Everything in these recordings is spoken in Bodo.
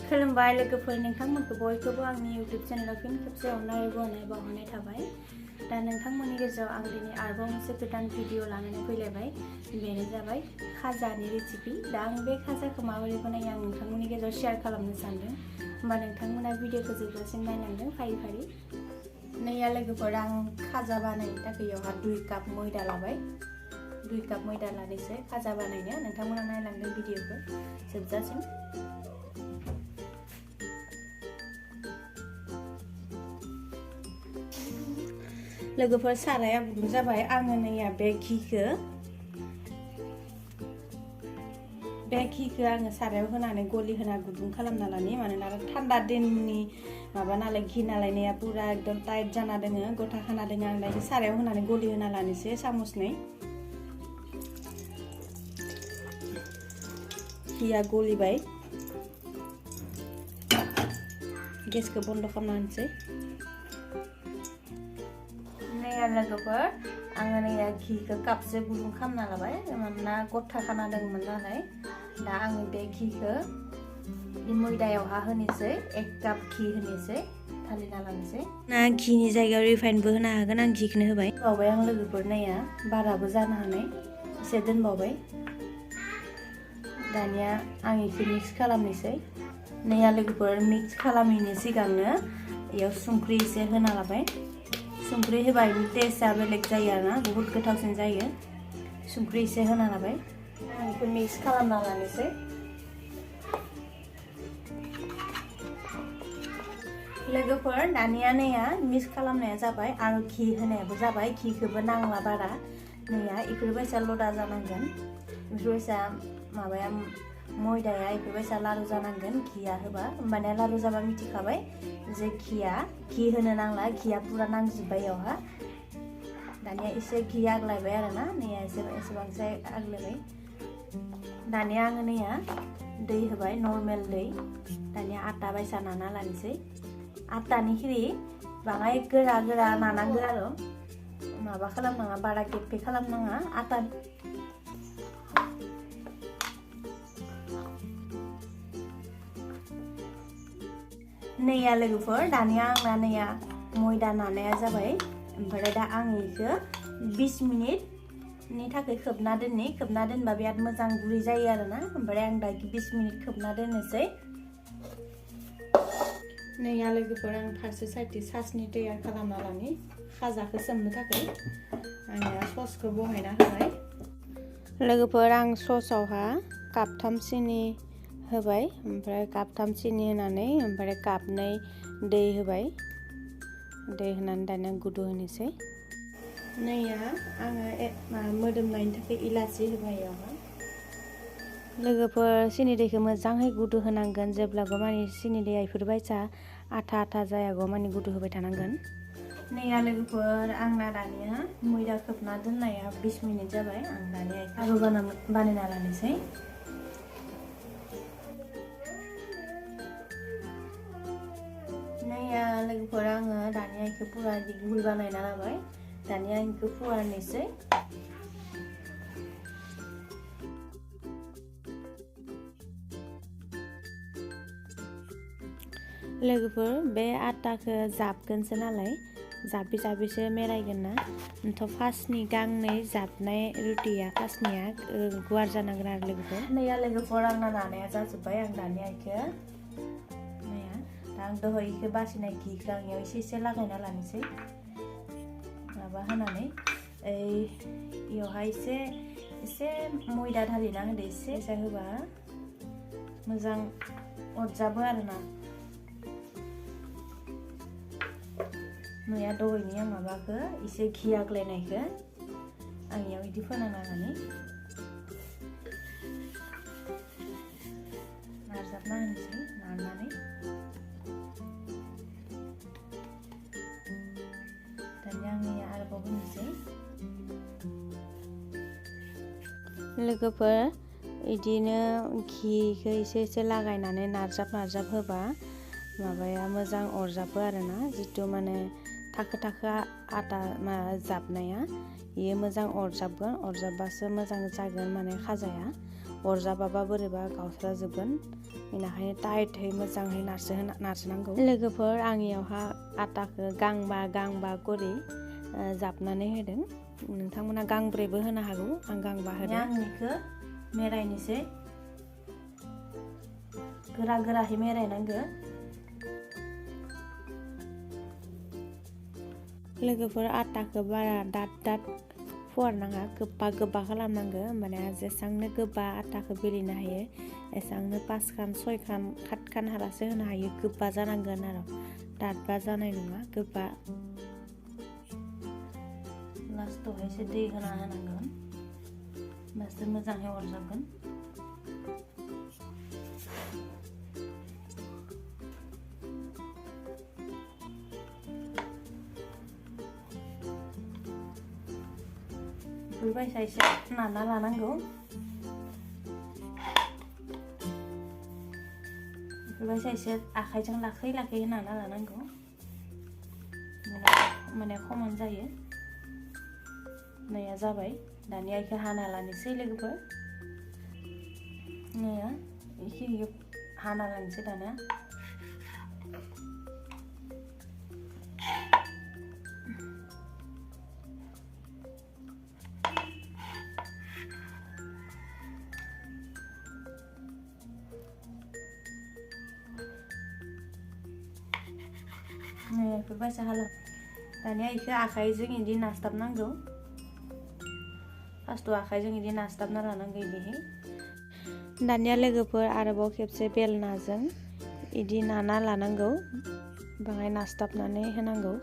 खुलुमबाय लोगोफोर, नोंथांमोनखौ बयखौबो आंनि YouTube चेनेलाव फिन खेबसे अननाय बावहरनाय थाबाय। दा नोंथांमोननि गेजेराव आं दिनै आरोबाव मोनसे गोदान भिडिअ लानानै फैलायबाय। बेनो जाबाय खाजानि रेसिपि। दा आं बे खाजाखौ माबोरै बानायो आं नोंथांमोननि गेजेराव शेयार खालामनो सानदों। होमबा नोंथांमोना भिडिअखौ जोबजासिम नायलांदों फारि फारि। नैया लोगोफोर, आं खाजा बानायनो थाखाय बेयावहा 2 काप मैदा लाबाय। 2 काप मैदा लानोसै खाजा बानायनो। नोंथांमोना नायलांदों भिडिअखौ जोबजासिम। लोगोफोर, साराया गुदुं जाबाय। आङो नैया बे घिखौ आङो सारायाव होनानै गलि होना गुदुं खालामना लानि। मानोना थान्दा दिननि माबा नालाय घि नालाय नैया पुरा एकदम टाइट जाना दोङो, गथा खाना दोङो। आं दा सारायाव होनानै गलि होना लानोसै सामुसनै। घिया गलिबाय, गेसखौ बन्द खालामना होनोसै। नैया लोगोफोर, आङो नैया घिखौ कापसे गुदुं खालामना लाबाय। मानोना गथा खाना दंमोन नालाय। दा आङो बे घिखौ मैदायावहा होनोसै। 1 काप घि होनोसै, थालिना लानोसै। ना घिनि जायगायाव रिफाइनबो होनो हागोन, आं घिखौनो होबाय। बावबाय आं लोगोफोर, नैया बाराबो जानो हानाय, एसे दोनबावबाय। दानिया आं इखौ मिक्स खालामनोसै। नैया लोगोफोर, मिक्स खालामैनि सिगांनो इयाव संख्रि एसे होना लाबाय। संख्रि होबा इनि टेस्टआ बेलेग जायो आरोना, बहुत गोथावसिन जायो। संख्रि एसे होना लाबाय। आं इखौ मिक्स खालामना लानोसै। लोगोफोर, दानिया नैया मिक्स खालामनाया जाबाय आरो घि होनायाबो जाबाय। घिखौबो नांला बारा। नैया इफोरबायसा लदा जानांगोन, इफोरबायसा माबाया मैदाया इफोरबायसा लारु जानांगोन घिया होबा। होमबानिया लारु जाबा मिथिखाबाय जे घि होनो नांला, घिया पुरा नांजोब्बाय इयावहा। दानिया एसे घि आग्लायबाय आरोना, नैया एसेबांसो आग्लायबाय। दानिया आङो नैया दै होबाय, नर्मेल दै। दानिया आटा बायसा नाना लानोसै। आटानि खिरि बाङाय गोरा गोरा नानांगो आरो माबा खालामनाङा, बारा गेफे खालामनाङा। आटा नैया लोगोफोर, दानिया आंना नैया मैदा नानाया जाबाय। ओमफ्राय दा आं इखौ 20 मिनिटनि थाखाय खोबना दोननि। खोबना दोनबा बिराद मोजां गुरै जायो आरोना। ओमफ्राय आं दा 20 मिनिट खोबना दोननोसै। नैया लोगोफोर, आं फारसे साइडनि सासनि तैयार खालामना लानि खाजाखौ सोमनो थाखाय। आङो ससखौ बहायना होबाय। लोगोफोर, आं ससआवहा कापथाम सिनि होबाय। ओमफ्राय कापथाम सिनि होनानै ओमफ्राय कापनै दै होबाय। दै होनानै दानिया गुदु होनोसै। नैया आङो मोदोमनायनि थाखाय इलासि होबाय इयावहा। लोगोफोर, सिनि दैखौ मोजाङै गुदु होनांगोन। जेब्लाबो माने सिनि दैया इफोरबायसा आथा आथा जायागौ माने गुदु होबाय थानांगोन। नैया लोगोफोर, आंना दानिया मैदा खोबना दोननाया 20 मिनिट जाबाय। आं दानिया लारु बानायना लानोसै। नैया लोगोफोर, आङो दानिया इखौ पुरा गुल बानायना लाबाय। दानिया इखौ फुवारनोसै। लोगोफोर, बे आटाखौ जाबगोनसो नालाय, जाबै जाबैसो मेरायगोन ना। ओमफ्राय फार्स्टनि गांनै जाबनाय रुटिया फार्स्टनिया गुवार जानांगोन आरो लोगोफोर। नैया लोगोफोर, आंना नानाया जाजोब्बाय। आं दानिया इखौ नैया दा आं दहाय इखौ बासिनाय घिखौ आं इयाव एसे एसे लागायना लानोसै। माबा होनानै इयावहाय एसे मैदा ढालिना होदो। एसे होबा मोजां अरजाबो आरोना। नैया दहायनि आं माबाखौ एसे घि आग्लायनायखौ आं इयाव बिदि फोनांना लानि। नारजाबना होनोसै नारनानै। दानिया आं नैया आरोबाव होनोसै। लोगोफोर, इदिनो घिखौ एसे एसे लागायनानै नारजाब नारजाब होबा माबाया मोजां अरजाबो आरोना। जितु माने थाखो थाखो आटा जाबनाया बेयो मोजां अरजाबगोन, अरजाबासो मोजां जागोन माने खाजाया। अरजाबाबा बोरैबा गावस्राजोबगोन, बेनिखायनो टाइटहै मोजाङै नारसोनांगौ। लोगोफोर आंनियावहा आटाखौ गांबा करि जाबनानै होदों। नोंथांमोना गांब्रैबो होनो हागौ, आं गांबा होदों। आं बेखौ मेरायनोसै, गोराहै मेरायनांगो। लोगोफोर आटाखौ बारा दाद फुवारनाङा, गोबा खालामनांगो। होमबाना जेसांनो गोबा आटाखौ बेलिनो हायो एसांनो 5 खान 6 खान 7 खान हालासे होनो हायो। गोबा जानांगोन आरो दादबा जानाय नङा, गोबा। लास्टावहाय एसे दै होना होनांगोन, होमबासो मोजाङै अरजाबगोन। बेफोरबायसा एसे नाना लानांगौ। बेफोरबायसा एसे आखाइजों लाखै नाना लानांगौ, माने खमान जायो। नैया जाबाय, दानिया बेखौ हाना लानोसै लोगोफोर। नैया बेखिनिखौ हाना लानोसै दानिया। बेफोरबायसा हाला। दानिया बेखौ आखाइजों बिदि नास्ताबनांगौ। फार्स्टआव आखाइजों बिदि नास्ताबना लानांगौ बिदिहाय। दानिया लोगोफोर आरोबाव खेबसे बेलनाजों बिदि नाना लानांगौ, बाङाय नास्ताबनानै होनांगौ।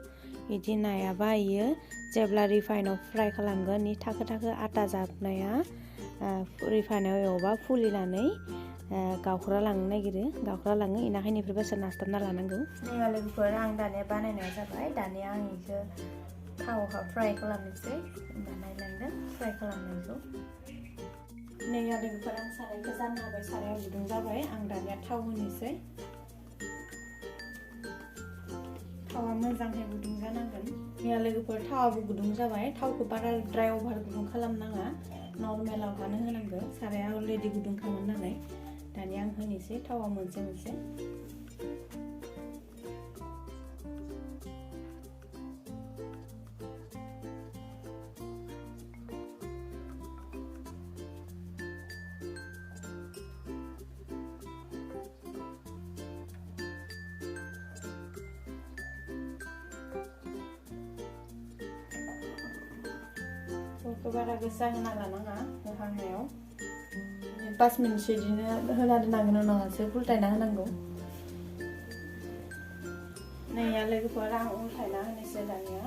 बिदि नायाबा इयो जेब्ला रिफाइनाव फ्राय खालामगोन, इ थाखो आटा जाबनाया रिफाइनाव एवबा फुलिनानै गावख्रालांनो नागिरो, बेनिखायनो बेफोरबायसा नास्ताबना लानांगौ। नैया लोगोफोर आं दानिया बानायनाया जाबाय। दानिया आं बेखौ थावआव फ्राय खालामनोसै। होमबा नायलांदो फ्राय खालामनायखौ। नैया लोगोफोर आं सारायखौ जानना होबाय, साराया गुदुं जाबाय। आं दानिया थाव होनोसै। थावा मोजाङै गुदुं जानांगोन। नैया लोगोफोर थावाबो गुदुं जाबाय। थावखौ बाराद्राय अभार गुदुं खालामनाङा, नर्मेलावहानो होनांगौ। साराया अलरेडि गुदुंखामोन नालाय। दानिया आं होनोसै थावा मोनसे थावखौ बारा गोसा होना लानाङा। होहांनायाव 5 मिनिटसो बिदिनो होना दोननांगोन, उनावसो उल्टायना होनांगौ। नैया लोगोफोर आं उल्टायना होनोसै दानिया।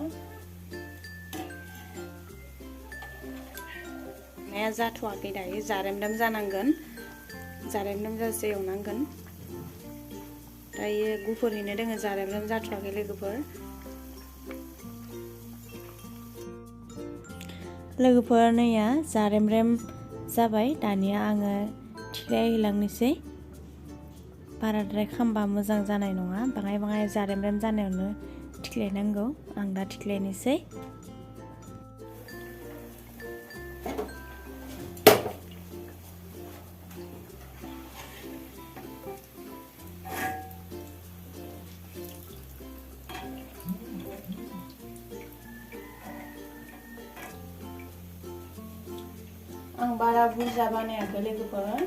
नाया जाथ'वाखै दायो, जारेमरेम जानांगोन, जारेमरेम जासे एवनांगोन। दायो गुफुरैनो दोङो, जारेमरेम जाथ'वाखै लोगोफोर। लोगोफोर नैया जारेमरेम जाबाय। दानिया आङो थिख्लायहोलांनोसै। बाराद्राय खामबा मोजां जानाय नङा, बाङाय जारेमरेम जानायावनो थिख्लायनांगौ। आं दा थिख्लायनोसै। आं बारा बुरजा बानायाखै लोगोफोर।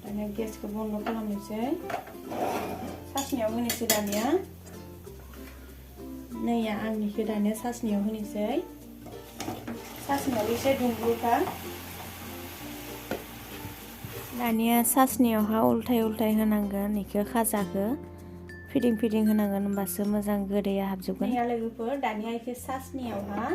दानिया गेसखौ बन्द खालामनोसै, सासनियाव होनोसै दानिया। नैया आंनिखौ दानिया सासनियाव होनोसै। सासनियाव एसे दुंब्रुखा। दानिया सासनियावहा उल्थाय होनांगोन, बेखौ खाजाखौ फिदिं होनांगोन, होमबासो मोजां गोदैया हाबजोबगोन। नैया लोगोफोर दानिया बेखौ सासनियावहा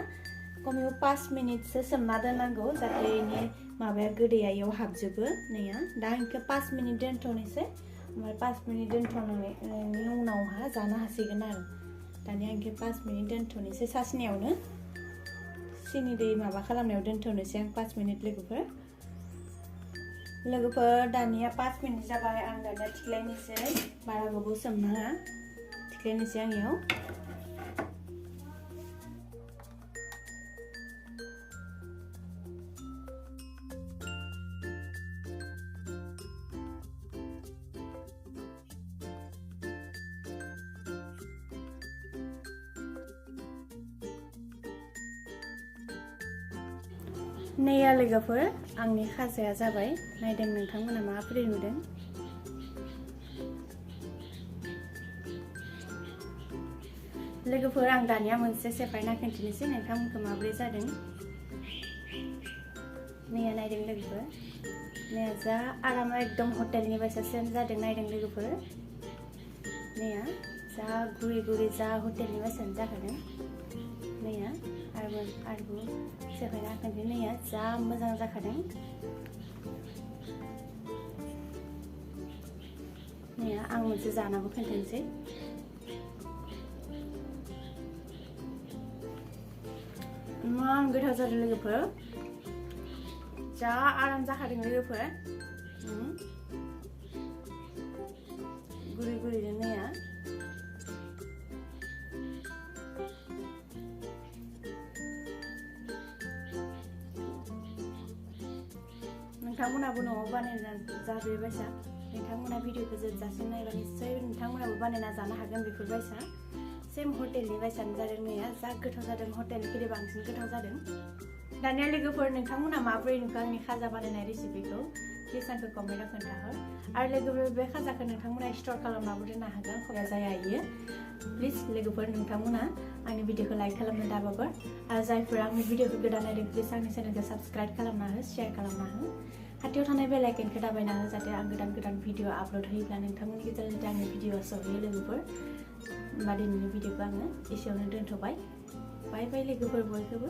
खमैबो 5 मिनिटसो सोमना दोननांगौ, जाहाथे बेनि माबाया गोदैया इयाव हाबजोबो। नैया दा बेखौ 5 मिनिट दोनथ'नोसै। ओमफ्राय 5 मिनिट दोनथ'नायनि उनावहा जानो हासिगोन आरो। दानिया बेखौ 5 मिनिट दोनथ'नोसै, सासनियावनो सिनि दै माबा खालामनायाव दोनथ'नोसै आं 5 मिनिट लोगोफोर। लोगोफोर दानिया 5 मिनिट जाबाय आं दानिया थिख्लायनोसै बारा गोबाव सोमनाङा थिख्लायनोसै आं इयाव नैया लोगोफोर आंनि खाजाया जाबाय नायदों नोंथांमोना माबोरै नुदों लोगोफोर आं दानिया मोनसे सेपायना खिन्थिनोसै नोंथांमोनखौ माबोरै जादों नैया नायदों लोगोफोर नैया जा आराम एकदम हटेलनि बायसा सेम जादों नायदों लोगोफोर नैया जा गुरै गुरै जा हटेलनि बायसानो जाखादों नैया आरोबो सेपायना खिन्थि नैया जा मोजां जाखादों नैया आं मोनसे जानाबो खिन्थानोसै इमान गोथाव जादों लोगोफोर जा आराम जाखादों लोगोफोर गुरै गुरैनो नैया नोंथांमोनाबो न'आव बानायना जाबेबायसा नोंथांमोना भिडिअखौ जोबजासिम नायबा निश्चय नोंथांमोनाबो बानायना जानो हागोन बेफोरबायसा सेम हटेलनि बायसानो जादों नैया जा गोथाव जादों हटेलनिख्रुइ बांसिन गोथाव जादों दानिया लोगोफोर नोंथांमोना माबोरै नुखो आंनि खाजा बानायनाय रेसिपिखौ प्लिज आंखौ कमेन्टआव खोन्थाहर आरो लोगोफोर बे खाजाखौ नोंथांमोना स्ट'र खालामनाबो दोननो हागोन खया जाया इयो प्लिज लोगोफोर नोंथांमोना आंनि भिडिअखौ लाइक खालामनो दाबावगार आरो जायफोरा आंनि भिडिअखौ गोदान नायदों प्लिज आंनि चेनेलखौ साबस्क्राइब खालामना हो शेयार खालामना हो खाथियाव थानाय बेल आइकनखौ दाबायना हो जाहाथे आं गोदान गोदान भिडिअ आपल'ड होयोब्ला नोंथांमोननि गेजेरजों जाहाथे आंनि भिडिअआ सहैयो लोगोफोर होमबा दिनैनि भिडिअखौ आङो एसेयावनो दोनथ'बाय बाय बाय लोगोफोर बयखौबो